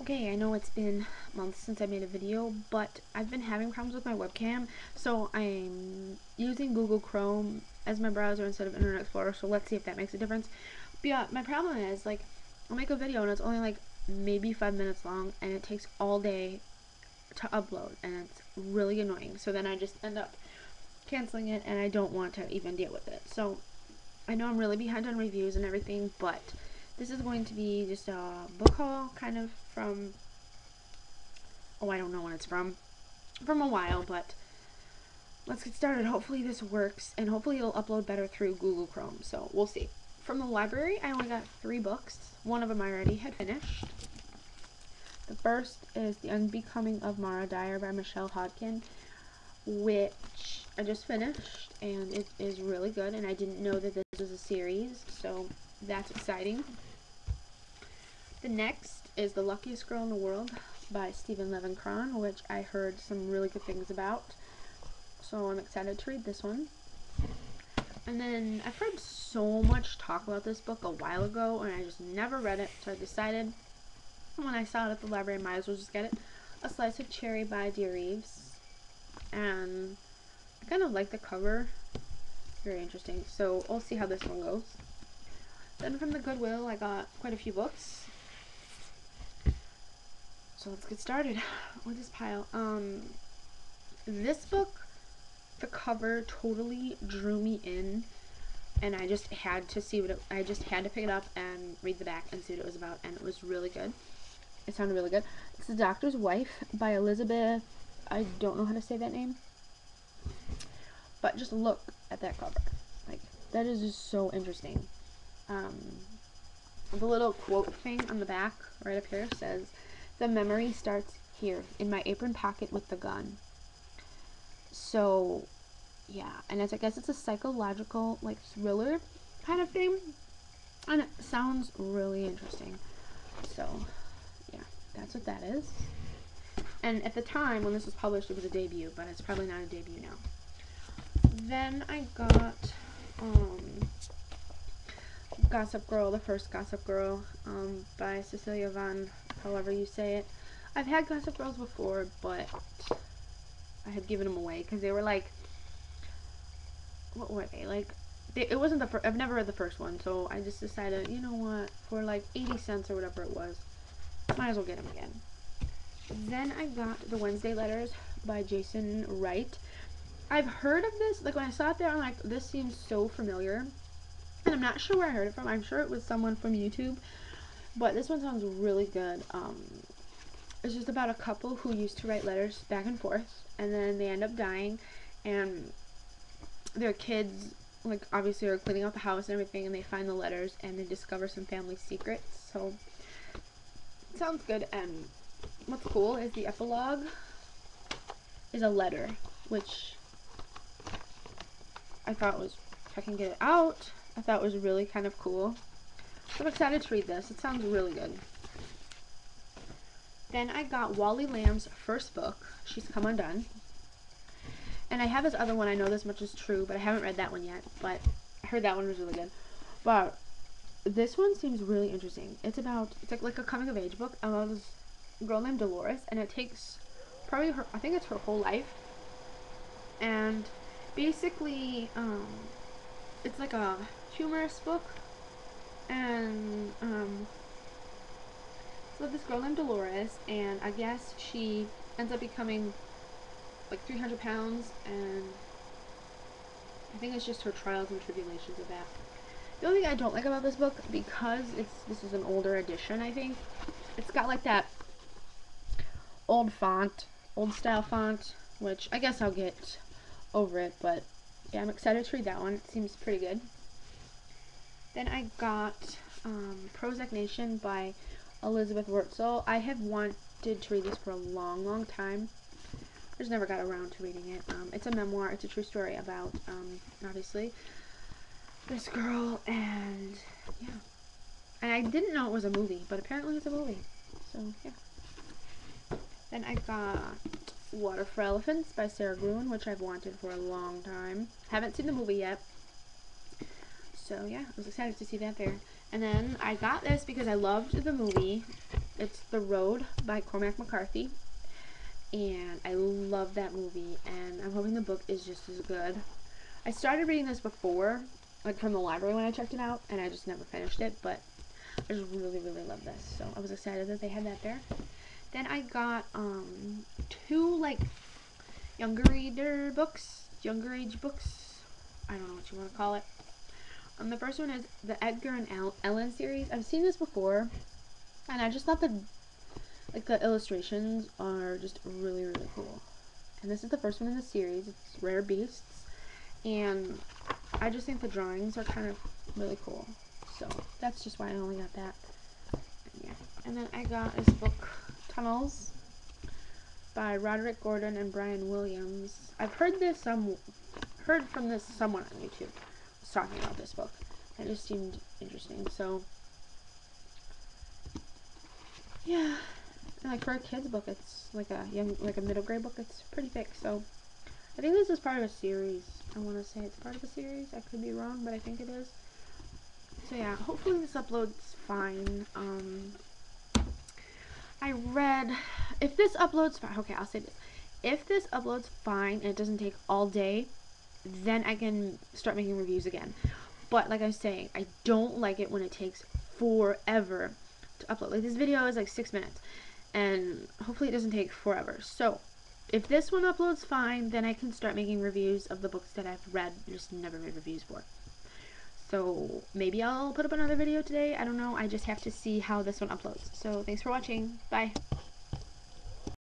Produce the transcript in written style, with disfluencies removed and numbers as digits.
Okay, I know it's been months since I made a video, but I've been having problems with my webcam, so I'm using Google Chrome as my browser instead of Internet Explorer, so let's see if that makes a difference. But yeah, my problem is, like, I'll make a video and it's only like maybe 5 minutes long, and it takes all day to upload, and it's really annoying. So then I just end up canceling it, and I don't want to even deal with it. So I know I'm really behind on reviews and everything, but this is going to be just a book haul, kind of from, I don't know when it's from a while, but let's get started. Hopefully this works, and hopefully it'll upload better through Google Chrome, so we'll see. From the library, I only got 3 books. One of them I already had finished. The first is The Unbecoming of Mara Dyer by Michelle Hodkin, which I just finished, and it is really good, and I didn't know that this was a series, so that's exciting. The next is The Luckiest Girl in the World by Stephen Levenkron, which I heard some really good things about, so I'm excited to read this one. And then I've heard so much talk about this book a while ago, and I just never read it, so I decided when I saw it at the library I might as well just get it. A Slice of Cherry by Dear Reeves, and I kind of like the cover. Very interesting, so we'll see how this one goes. Then from the Goodwill I got quite a few books. So let's get started with this pile. This book, the cover totally drew me in, and I just had to see what I just had to pick it up and read the back and see what it was about, and it was really good. It sounded really good. It's The Doctor's Wife by Elizabeth. I don't know how to say that name, but just look at that cover. Like, that is just so interesting. The little quote thing on the back right up here says, "The memory starts here, in my apron pocket with the gun." So, yeah, and I guess it's a psychological, like, thriller kind of thing, and it sounds really interesting. So, yeah, that's what that is. And at the time when this was published, it was a debut, but it's probably not a debut now. Then I got Gossip Girl, the first Gossip Girl, by Cecilia Van, however you say it. I've had Gossip Girls before, but I had given them away because they were like, what were they? Like, it wasn't the first, I've never read the first one, so I just decided, you know what, for like 80 cents or whatever it was, might as well get them again. Then I got The Wednesday Letters by Jason Wright. I've heard of this, like when I saw it there, I'm like, this seems so familiar, and I'm not sure where I heard it from. I'm sure it was someone from YouTube, but this one sounds really good. It's just about a couple who used to write letters back and forth, and then they end up dying, and their kids, like, obviously are cleaning out the house and everything, and they find the letters, and they discover some family secrets. So it sounds good. And what's cool is the epilogue is a letter, which I thought was, if I can get it out, I thought was really kind of cool. So I'm excited to read this. It sounds really good. Then I got Wally Lamb's first book, She's Come Undone. And I have this other one, I know this much is true, but I haven't read that one yet. But I heard that one was really good. But this one seems really interesting. It's like a coming of age book about this girl named Dolores, and it takes probably I think it's her whole life. And basically, it's like a humorous book, and so this girl named Dolores, and I guess she ends up becoming like 300 pounds, and I think it's just her trials and tribulations of that. The only thing I don't like about this book, because this is an older edition, I think, it's got like that old style font, which I guess I'll get over it, but yeah, I'm excited to read that one. It seems pretty good. Then I got Prozac Nation by Elizabeth Wurtzel. I have wanted to read this for a long, long time. I just never got around to reading it. It's a memoir. It's a true story about, obviously, this girl, and yeah. And I didn't know it was a movie, but apparently it's a movie. So, yeah. Then I got Water for Elephants by Sarah Gruen, which I've wanted for a long time. Haven't seen the movie yet. So, yeah, I was excited to see that there. And then I got this because I loved the movie, It's The Road by Cormac McCarthy, and I love that movie, and I'm hoping the book is just as good. I started reading this before, like from the library when I checked it out, and I just never finished it, but I just really, really love this, so I was excited that they had that there. Then I got two like younger age books. I don't know what you want to call it. The first one is the Edgar and Ellen series. I've seen this before, and I just thought the illustrations are just really, really cool. And this is the first one in the series. It's Rare Beasts, and I just think the drawings are kind of really cool. So that's just why I only got that. Yeah. And then I got this book, Tunnels, by Roderick Gordon and Brian Williams. I've heard from this someone on YouTube was talking about this book. It just seemed interesting. So yeah, and like for a kid's book, it's like a middle grade book. It's pretty thick. So I think this is part of a series. I want to say it's part of a series. I could be wrong, but I think it is. So yeah, hopefully this uploads fine. If this uploads fine, okay, I'll say this. If this uploads fine and it doesn't take all day, then I can start making reviews again. But like I was saying, I don't like it when it takes forever to upload. Like this video is like 6 minutes, and hopefully it doesn't take forever. So if this one uploads fine, then I can start making reviews of the books that I've read, just never made reviews for. So maybe I'll put up another video today. I don't know. I just have to see how this one uploads. So thanks for watching. Bye.